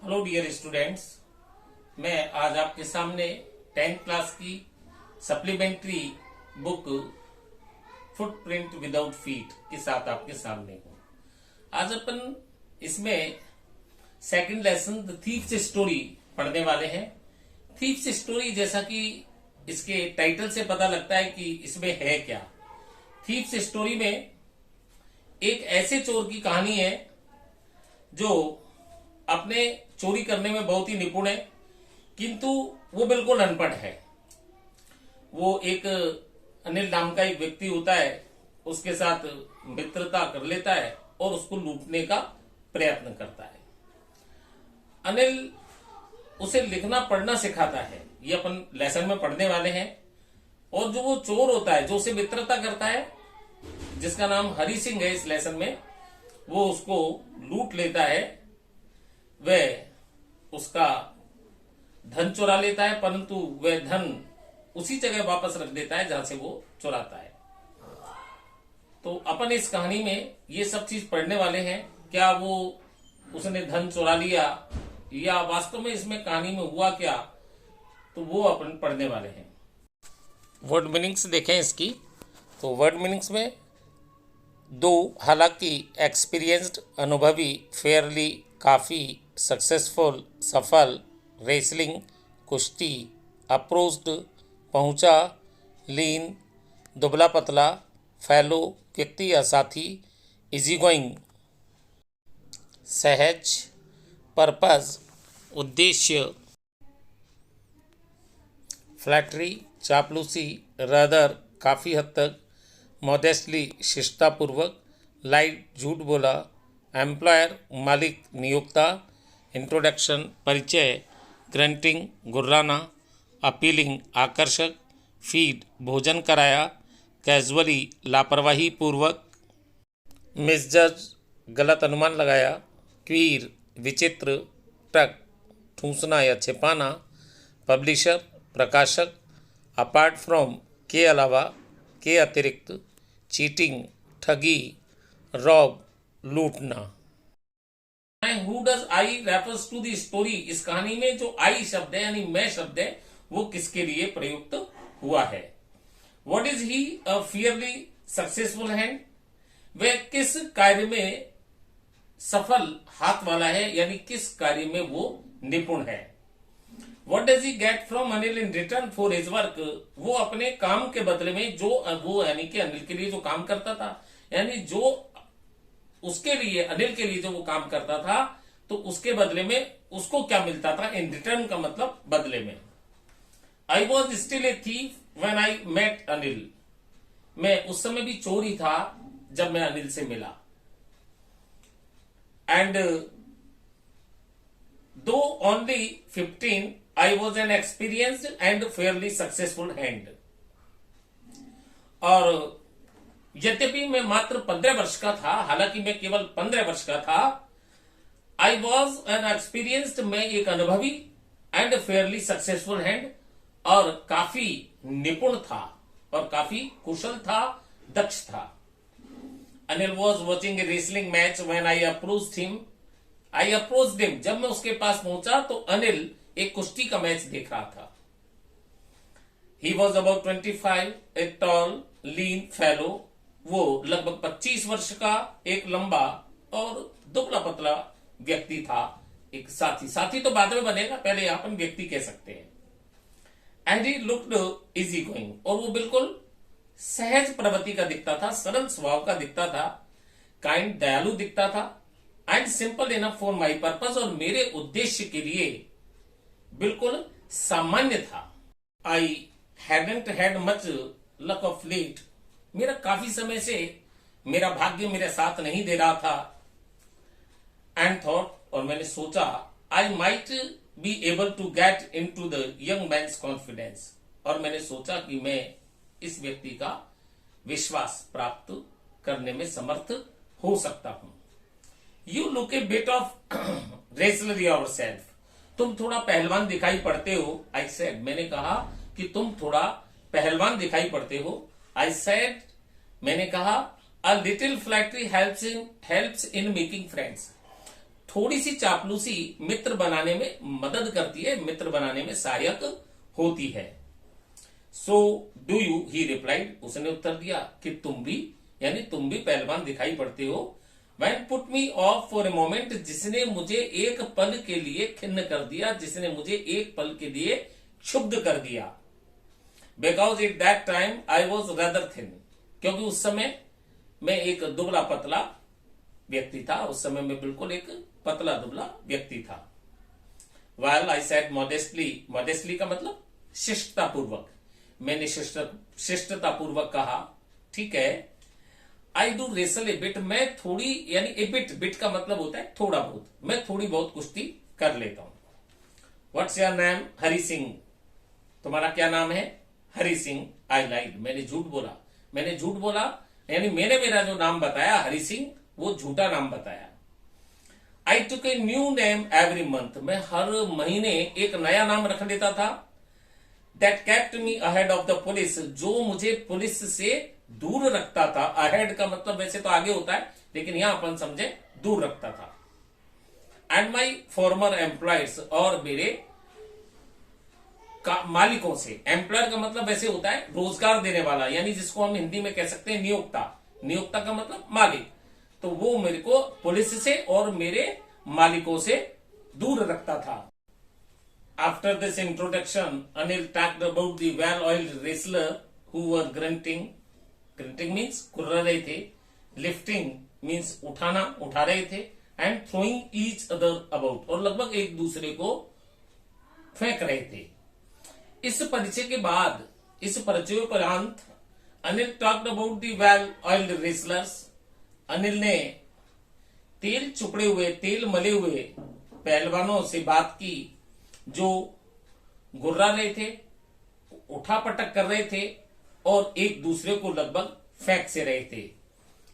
Hello dear students, मैं आज आपके सामने 10th क्लास की supplementary book footprint without feet के साथ आपके सामने हूँ। आज अपन इसमें second lesson the thieves story पढ़ने वाले हैं। थीफ्स स्टोरी, जैसा कि इसके टाइटल से पता लगता है कि इसमें है क्या। थीफ्स स्टोरी में एक ऐसे चोर की कहानी है जो अपने चोरी करने में बहुत ही निपुण है, किंतु वो बिल्कुल अनपढ़ है। वो एक अनिल नाम का एक व्यक्ति होता है, उसके साथ मित्रता कर लेता है और उसको लूटने का प्रयत्न करता है। अनिल उसे लिखना पढ़ना सिखाता है, ये अपन लेसन में पढ़ने वाले हैं। और जो वो चोर होता है जो उसे मित्रता करता है, जिसका नाम हरि सिंह है, इस लेसन में वो उसको लूट लेता है। वह उसका धन चुरा लेता है, परंतु वह धन उसी जगह वापस रख देता है जहां से वो चुराता है। तो अपन इस कहानी में ये सब चीज पढ़ने वाले हैं। क्या वो उसने धन चुरा लिया या वास्तव में इसमें कहानी में हुआ क्या, तो वो अपन पढ़ने वाले हैं। वर्ड मीनिंग्स देखें इसकी। तो वर्ड मीनिंग्स में दो, हालांकि, एक्सपीरियंस्ड अनुभवी, फेयरली काफ़ी, सक्सेसफुल सफल, रेसलिंग कुश्ती, अप्रोच्ड पहुंचा, लीन दुबला पतला, फैलो व्यक्ति या साथी, इजी गोइंग सहज, पर्पज उद्देश्य, फ्लैटरी चापलूसी, रदर काफ़ी हद तक, मॉडेस्टली शिष्टापूर्वक, लाइट झूठ बोला, एम्प्लॉयर मालिक नियोक्ता, इंट्रोडक्शन परिचय, ग्रंटिंग गुर्राना, अपीलिंग आकर्षक, फीड भोजन कराया, कैजुअली लापरवाही पूर्वक, मिसजज गलत अनुमान लगाया, क्वीर विचित्र, टक ठूंसना या छिपाना, पब्लिशर प्रकाशक, अपार्ट फ्रॉम के अलावा, के अतिरिक्त, चीटिंग ठगी, रॉब लूटना। Who does I refers to the story, इस कहानी में जो आई शब्द है यानी मैं शब्द है वो किसके लिए प्रयुक्त हुआ है। What is he a fairly successful hand, वह किस कार्य में सफल हाथ वाला है, यानी किस कार्य में वो निपुण है। What does he get from Anil in return for his work, वो अपने काम के बदले में जो वो यानी कि अनिल के लिए जो काम करता था, यानी जो उसके लिए अनिल के लिए जो वो काम करता था, तो उसके बदले में उसको क्या मिलता था। इन रिटर्न का मतलब बदले में। I was still a thief when I met Anil, मैं उस समय भी चोर ही था जब मैं अनिल से मिला। एंड दो only 15 I was an experienced and fairly successful hand, और यद्यपि मैं मात्र 15 वर्ष का था, हालांकि मैं केवल 15 वर्ष का था। I was an experienced, मैं एक अनुभवी, and fairly successful hand, और काफी निपुण था और काफी कुशल था, दक्ष था। Anil was watching a wrestling match when I approached him, जब मैं उसके पास पहुंचा तो अनिल एक कुश्ती का मैच देख रहा था। He was about 25, a tall, lean fellow, वो लगभग 25 वर्ष का एक लंबा और दुबला पतला व्यक्ति था। एक साथी तो बाद में बनेगा, पहले यहां पर व्यक्ति कह सकते हैं। And he looked easy going, और वो बिल्कुल सहज प्रवृत्ति का दिखता था, सरल स्वभाव का दिखता था, काइंड दयालु दिखता था, and simple enough for my purpose, और मेरे उद्देश्य के लिए बिल्कुल सामान्य था। I hadn't had much luck of late, मेरा काफी समय से मेरा भाग्य मेरे साथ नहीं दे रहा था। एंड थॉट, और मैंने सोचा, I might be able to get into the young man's confidence, और मैंने सोचा कि मैं इस व्यक्ति का विश्वास प्राप्त करने में समर्थ हो सकता हूं। You look A bit of wrestler yourself, तुम थोड़ा पहलवान दिखाई पड़ते हो। आई सेड, मैंने कहा कि तुम थोड़ा पहलवान दिखाई पड़ते हो। आई सेड, मैंने कहा, a little flattery helps in making friends, थोड़ी सी चापलूसी मित्र बनाने में मदद करती है, मित्र बनाने में सहायक होती है। So do you, he replied, उसने उत्तर दिया कि तुम भी, यानी तुम भी पहलवान दिखाई पड़ते हो। Then put me off for a moment, जिसने मुझे एक पल के लिए खिन्न कर दिया, जिसने मुझे एक पल के लिए क्षुब्ध कर दिया। Because at that time I was rather thin, क्योंकि उस समय मैं एक दुबला पतला व्यक्ति था, उस समय मैं बिल्कुल एक पतला दुबला व्यक्ति था। Well I said modestly, modestly का मतलब शिष्टतापूर्वक, मैंने शिष्टतापूर्वक कहा, ठीक है। I do wrestle A bit, मैं थोड़ी, यानी ए बिट, बिट का मतलब होता है थोड़ा बहुत, मैं थोड़ी बहुत कुश्ती कर लेता हूं। What's your name, Hari Singh, तुम्हारा क्या नाम है, हरि सिंह। आई लाइड, मैंने झूठ बोला, मैंने झूठ बोला, यानी मैंने मेरा जो नाम बताया हरि सिंह, वो झूठा नाम बताया। I took a new name every month, मैं हर महीने एक नया नाम रख लेता था। That kept me ahead of the police, जो मुझे पुलिस से दूर रखता था। अहेड का मतलब वैसे तो आगे होता है, लेकिन यहां अपन समझे दूर रखता था। एंड माई फॉर्मर एम्प्लॉयर्स, और मेरे मालिकों से। एम्प्लॉयर का मतलब वैसे होता है रोजगार देने वाला, यानी जिसको हम हिंदी में कह सकते हैं नियोक्ता। नियोक्ता का मतलब मालिक, तो वो मेरे को पुलिस से और मेरे मालिकों से दूर रखता था। After this introduction, Anil talked about the well-oiled wrestler who were grunting. Grunting means कुर्र रहे थे. Lifting means उठाना, उठा रहे थे. And throwing each other about, और लगभग एक दूसरे को फेंक रहे थे। इस परिचय के बाद, इस परिचयोपरांत Anil talked about the well-oiled wrestlers. Anil ने तेल चुपड़े हुए, तेल मले हुए पहलवानों से बात की, जो गुर्रा रहे थे, उठा पटक कर रहे थे और एक दूसरे को लगभग फेंक से रहे थे।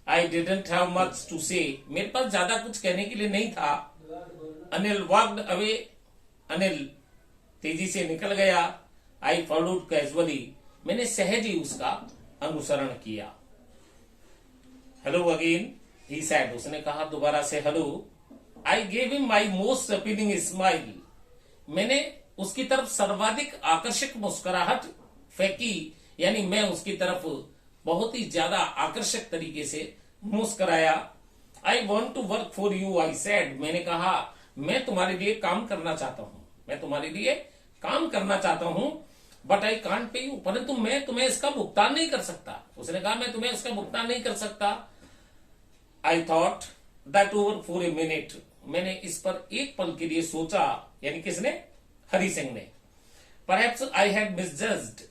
I didn't have much to say, मेरे पास ज्यादा कुछ कहने के लिए नहीं था। अनिल वॉक्ड अवे, अनिल तेजी से निकल गया। आई फॉलोड कैजुअली, मैंने सहज ही उसका अनुसरण किया। हेलो अगेन, ही सेड, उसने कहा दोबारा से hello. I gave him my most appealing smile, मैंने उसकी तरफ सर्वाधिक आकर्षक मुस्कुराहट फेंकी, यानी मैं उसकी तरफ बहुत ही ज्यादा आकर्षक तरीके से मुस्कुराया। I want to work for you, I said, मैंने कहा मैं तुम्हारे लिए काम करना चाहता हूं, मैं तुम्हारे लिए काम करना चाहता हूं। But I can't pay you, परंतु मैं तुम्हें इसका भुगतान नहीं कर सकता। उसने कहा मैं तुम्हें इसका भुगतान नहीं कर सकता। I thought that over for a minute, मैंने इस पर एक पल के लिए सोचा, यानी किसने, हरि सिंह ने। Perhaps I had misjudged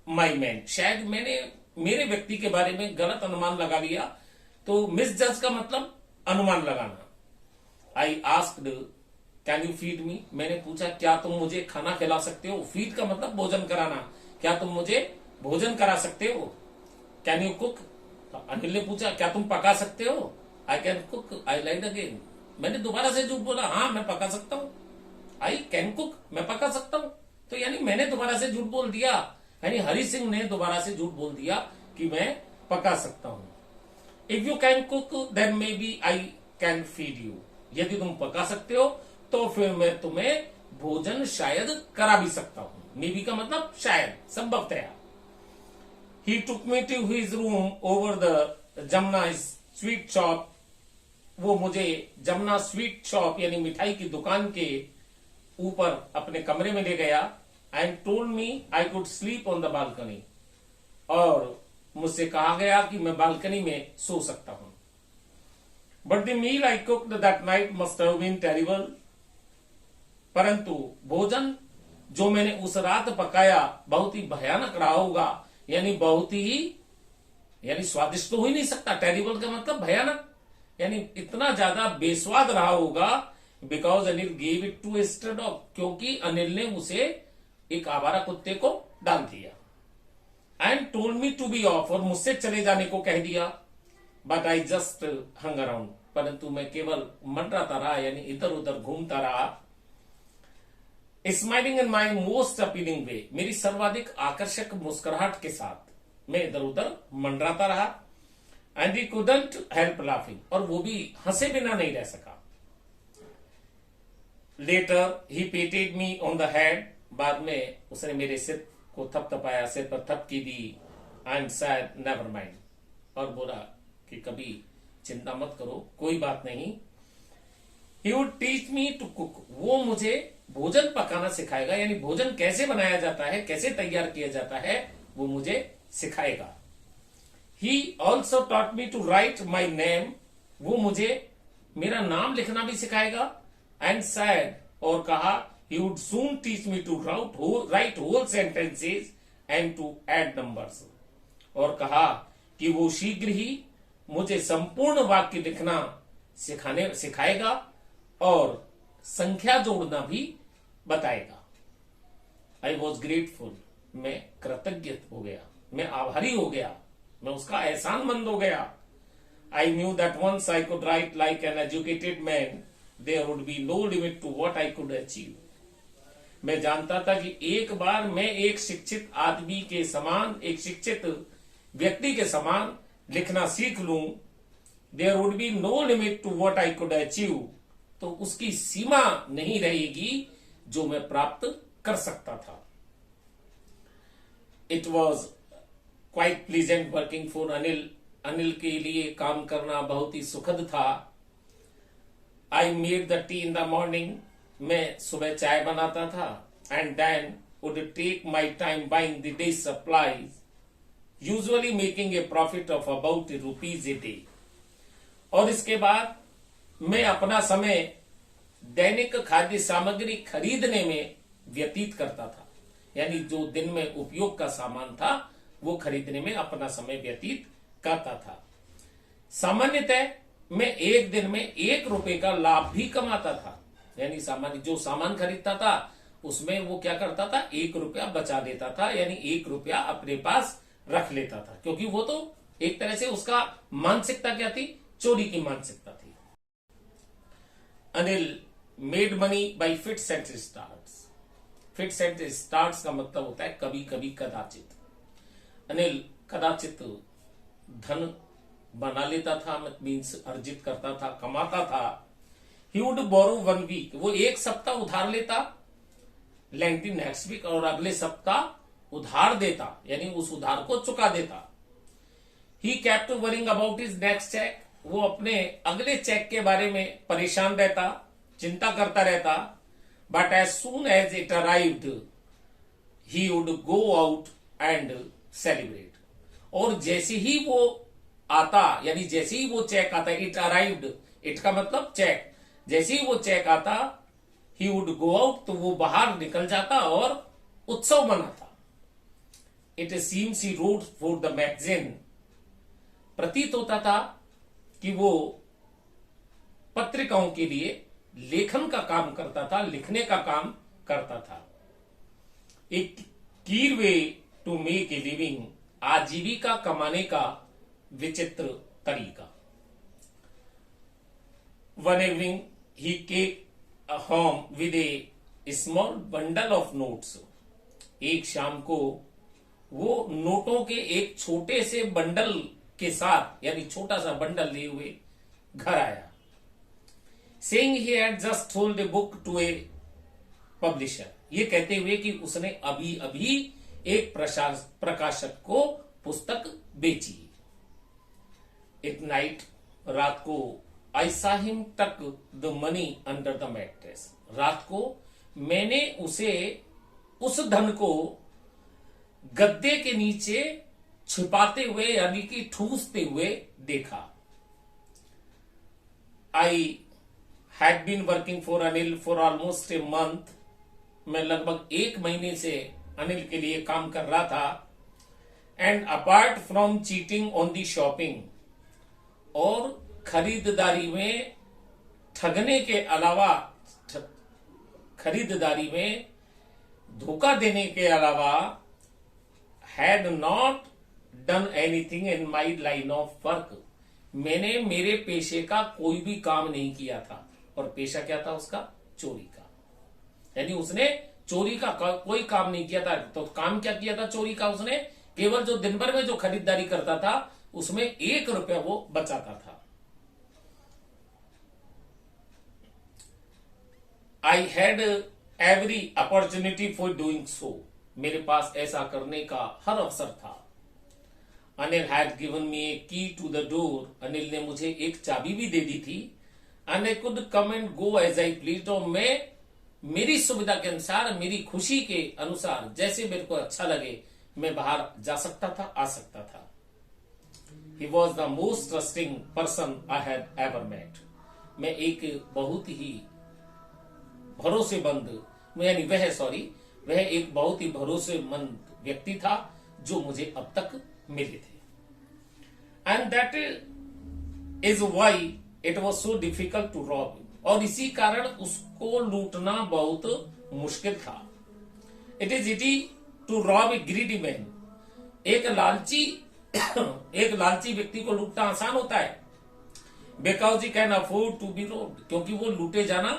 my man, शायद मैंने मेरे व्यक्ति के बारे में गलत अनुमान लगा लिया। तो मिसजज का मतलब अनुमान लगाना। I asked can you feed me, मैंने पूछा क्या तुम मुझे खाना खिला सकते हो। फीड का मतलब भोजन कराना, क्या तुम मुझे भोजन करा सकते हो। कैन यू कुक, अनिल ने पूछा क्या तुम पका सकते हो। I can cook, I lied again, मैंने दोबारा से झूठ बोला, हाँ मैं पका सकता हूं। आई कैन कुक, मैं पका सकता हूं। तो यानी मैंने दोबारा से झूठ बोल दिया, यानी हरि सिंह ने दोबारा से झूठ बोल दिया कि मैं पका सकता हूं। If you can cook then maybe I can feed you, यदि तुम पका सकते हो तो फिर मैं तुम्हें भोजन शायद करा भी सकता हूं। मे बी का मतलब शायद, संभवतया। He took me to his room over the Jamuna sweet shop, वो मुझे जमुना स्वीट शॉप यानी मिठाई की दुकान के ऊपर अपने कमरे में ले गया। And told me I could sleep on the balcony, और मुझसे कहा गया कि मैं बालकनी में सो सकता हूं। But the meal I cooked that night must have been terrible, परंतु भोजन जो मैंने उस रात पकाया बहुत ही भयानक रहा होगा, यानी बहुत ही, यानी स्वादिष्ट तो हो ही नहीं सकता। टेरिबल का मतलब भयानक, यानी इतना ज्यादा बेस्वाद रहा होगा। Because Anil gave it to a stray dog, क्योंकि अनिल ने उसे एक आवारा कुत्ते को डाल दिया। And told me to be off, और मुझसे चले जाने को कह दिया। But I just hung around, परंतु मैं केवल मंडराता रहा, यानी इधर उधर घूमता रहा। Smiling in my most appealing way, मेरी सर्वाधिक आकर्षक मुस्कुराहट के साथ मैं इधर उधर मंडराता रहा। And he couldn't help laughing, और वो भी हंसे बिना नहीं रह सका। Later he patted me on the head, बाद में उसने मेरे सिर को थपथपाया, सिर पर थपकी दी। एंड सैड नेवर माइंड, और बोला कि कभी चिंता मत करो, कोई बात नहीं। He would teach me to cook, वो मुझे भोजन पकाना सिखाएगा, यानी भोजन कैसे बनाया जाता है, कैसे तैयार किया जाता है, वो मुझे सिखाएगा। He also taught me to write my name, वो मुझे मेरा नाम लिखना भी सिखाएगा। एंड सैड, और कहा, he would soon teach me to write whole sentences and to add numbers, और कहा कि वो शीघ्र ही मुझे संपूर्ण वाक्य लिखना सिखाएगा और संख्या जोड़ना भी बताएगा। आई वॉज ग्रेटफुल, मैं कृतज्ञ हो गया, मैं आभारी हो गया, मैं उसका एहसानमंद हो गया। I knew that once I could write like an educated man, there would be no limit to what I could achieve. मैं जानता था कि एक बार मैं एक शिक्षित आदमी के समान, एक शिक्षित व्यक्ति के समान लिखना सीख लूं, there would be no limit to what I could achieve, तो उसकी सीमा नहीं रहेगी जो मैं प्राप्त कर सकता था। It was quite pleasant working for Anil, Anil के लिए काम करना बहुत ही सुखद था। I made the tea in the morning, मैं सुबह चाय बनाता था। And then would take my time buying the day supplies, usually making a profit of about ₹1 a day. और इसके बाद मैं अपना समय दैनिक खाद्य सामग्री खरीदने में व्यतीत करता था, यानी जो दिन में उपयोग का सामान था वो खरीदने में अपना समय व्यतीत करता था। सामान्यतः मैं एक दिन में ₹1 का लाभ भी कमाता था, यानी सामान्य जो सामान खरीदता था उसमें वो क्या करता था, ₹1 बचा लेता था, यानी ₹1 अपने पास रख लेता था, क्योंकि वो तो एक तरह से उसका मानसिकता क्या थी, चोरी की मानसिकता थी। Anil made money by fits and starts. Fits and starts का मतलब होता है कभी कभी, कदाचित। अनिल कदाचित धन बना लेता था, मीन्स अर्जित करता था, कमाता था। ही वुड बोरो 1 वीक, वो एक सप्ताह उधार लेता, लेंड द नेक्स्ट वीक, और अगले सप्ताह उधार देता, यानी उस उधार को चुका देता। He kept worrying about his next cheque, वो अपने अगले चेक के बारे में परेशान रहता, चिंता करता रहता। But as soon as it arrived he would go out and celebrate, और जैसे ही वो आता, यानी जैसे ही वो चेक आता, इट अराइव्ड, इट का मतलब चेक, जैसे ही वो चेक आता, ही वुड गो आउट, तो वो बाहर निकल जाता और उत्सव मनाता। It seems he road for the magazine, प्रतीत होता था कि वो पत्रिकाओं के लिए लेखन का काम करता था, लिखने का काम करता था। एक queer way to make a living, आजीविका कमाने का विचित्र तरीका। One evening he came home with a small bundle of notes, एक शाम को वो नोटों के एक छोटे से बंडल के साथ, यानी छोटा सा बंडल लिए हुए घर आया। Saying he had just sold a book to a publisher, ये कहते हुए कि उसने अभी अभी एक प्रकाशक को पुस्तक बेची। एट नाइट, रात को, आई सा हिम टक the money under the mattress, रात को मैंने उसे उस धन को गद्दे के नीचे छिपाते हुए, यानी कि ठूसते हुए देखा। I had been working for Anil for almost a month, मैं लगभग 1 महीने से अनिल के लिए काम कर रहा था। And apart from cheating on the shopping, और खरीददारी में ठगने के अलावा, खरीददारी में धोखा देने के अलावा, had not done anything in my line of work, मैंने मेरे पेशे का कोई भी काम नहीं किया था। और पेशा क्या था उसका, चोरी का, यानी उसने चोरी का कोई काम नहीं किया था। तो काम क्या किया था चोरी का, उसने केवल जो दिन भर में जो खरीदारी करता था उसमें ₹1 वो बचाता था। I had every opportunity for doing so, मेरे पास ऐसा करने का हर अवसर था। अनिल हैड गिवन मी ए की टू द डोर, अनिल ने मुझे एक चाबी भी दे दी थी। And I could come and go as I please, और मैं मेरी सुविधा के अनुसार, मेरी खुशी के अनुसार, जैसे मेरे को अच्छा लगे मैं बाहर जा सकता था, आ सकता था। He was the most trusting person I had ever met. मैं एक बहुत ही भरोसेमंद, यानी वह एक बहुत ही भरोसेमंद व्यक्ति था जो मुझे अब तक मिले थे। And that is why it was so difficult to rob. और इसी कारण उसको लूटना बहुत मुश्किल था। It is easy to rob a greedy man. एक लालची व्यक्ति को लूटना आसान होता है। Because he can afford to be robbed, क्योंकि वो लूटे जाना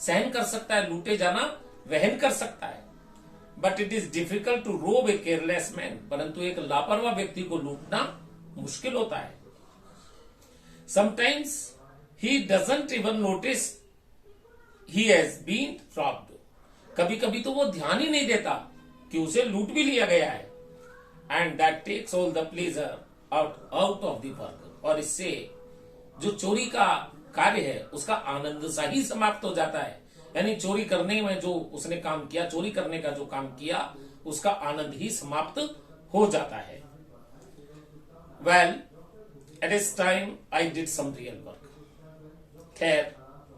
सहन कर सकता है, लूटे जाना वहन कर सकता है। But it is difficult to rob a careless man, परंतु एक लापरवाह व्यक्ति को लूटना मुश्किल होता है। Sometimes he doesn't even notice he has been robbed, कभी कभी तो वो ध्यान ही नहीं देता कि उसे लूट भी लिया गया है। And that takes all the pleasure out of the work, और इससे जो चोरी का कार्य है उसका आनंद सा ही समाप्त हो जाता है। यानी चोरी करने में जो उसने काम किया, चोरी करने का जो काम किया, उसका आनंद ही समाप्त हो जाता है। Well, at this time I did some real work. खैर,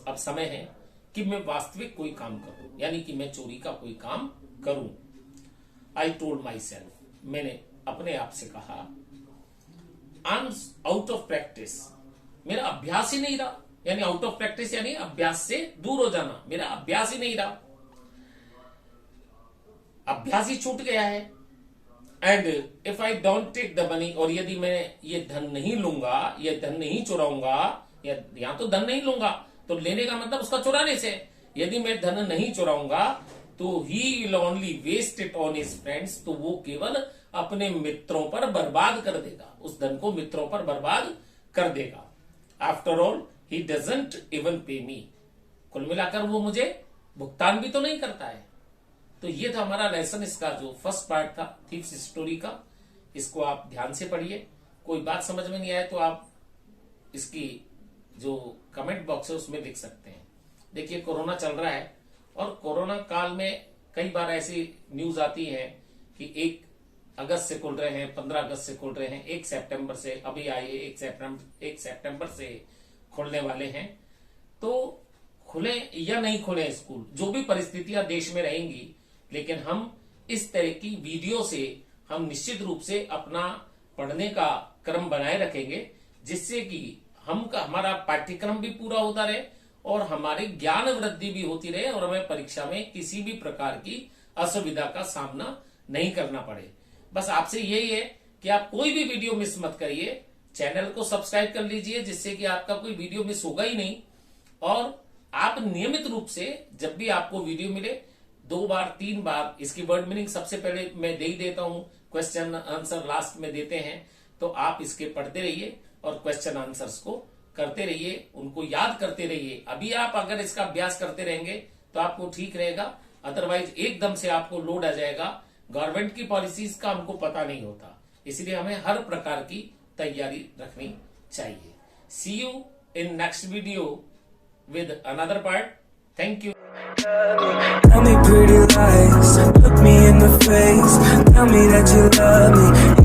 अब समय है कि मैं वास्तविक कोई काम करूं, यानी कि मैं चोरी का कोई काम करूं। आई टोल्ड माई सेल्फ, मैंने अपने आप से कहा, I am out of practice, मेरा अभ्यास ही नहीं रहा। यानी आउट ऑफ प्रैक्टिस यानी अभ्यास से दूर हो जाना, मेरा अभ्यास ही नहीं रहा, अभ्यास ही छूट गया है। And if I don't take the money, और यदि मैं ये धन नहीं लूंगा, ये धन नहीं चुराऊंगा, या यहां तो धन नहीं लूंगा, तो लेने का मतलब उसका चुराने से। यदि मैं धन नहीं चुराऊंगा तो he will only waste it on his friends, तो वो केवल अपने मित्रों पर बर्बाद कर देगा, उस धन को मित्रों पर बर्बाद कर देगा। After all he doesn't even पे मी, कुल मिलाकर वो मुझे भुगतान भी तो नहीं करता है। तो ये था हमारा लेसन, इसका जो फर्स्ट पार्ट था थीफ्स स्टोरी का। इसको आप ध्यान से पढ़िए। कोई बात समझ में नहीं आए तो आप इसकी जो कमेंट बॉक्स है उसमें लिख सकते हैं। देखिए, कोरोना चल रहा है और कोरोना काल में कई बार ऐसी न्यूज आती है कि 1 अगस्त से खुल रहे हैं, 15 अगस्त से खुल रहे हैं, 1 सितंबर से, अभी आए 1 सितंबर से खुलने वाले हैं। तो खुले या नहीं खुले स्कूल, जो भी परिस्थितियां देश में रहेंगी, लेकिन हम इस तरह की वीडियो से हम निश्चित रूप से अपना पढ़ने का क्रम बनाए रखेंगे, जिससे कि हमारा पाठ्यक्रम भी पूरा होता रहे और हमारी ज्ञान वृद्धि भी होती रहे और हमें परीक्षा में किसी भी प्रकार की असुविधा का सामना नहीं करना पड़े। बस आपसे यही है कि आप कोई भी वीडियो मिस मत करिए, चैनल को सब्सक्राइब कर लीजिए, जिससे कि आपका कोई वीडियो मिस होगा ही नहीं। और आप नियमित रूप से जब भी आपको वीडियो मिले 2 बार 3 बार इसकी वर्ड मीनिंग सबसे पहले मैं दे ही देता हूं, क्वेश्चन आंसर लास्ट में देते हैं, तो आप इसके पढ़ते रहिए और क्वेश्चन आंसर्स को करते रहिए, उनको याद करते रहिए। अभी आप अगर इसका अभ्यास करते रहेंगे तो आपको ठीक रहेगा, अदरवाइज एकदम से आपको लोड आ जाएगा। गवर्नमेंट की पॉलिसीज का हमको पता नहीं होता, इसलिए हमें हर प्रकार की तैयारी रखनी चाहिए। See you in next video with another part. Thank you. Tell me pretty lies, look me in the face, tell me that you love me.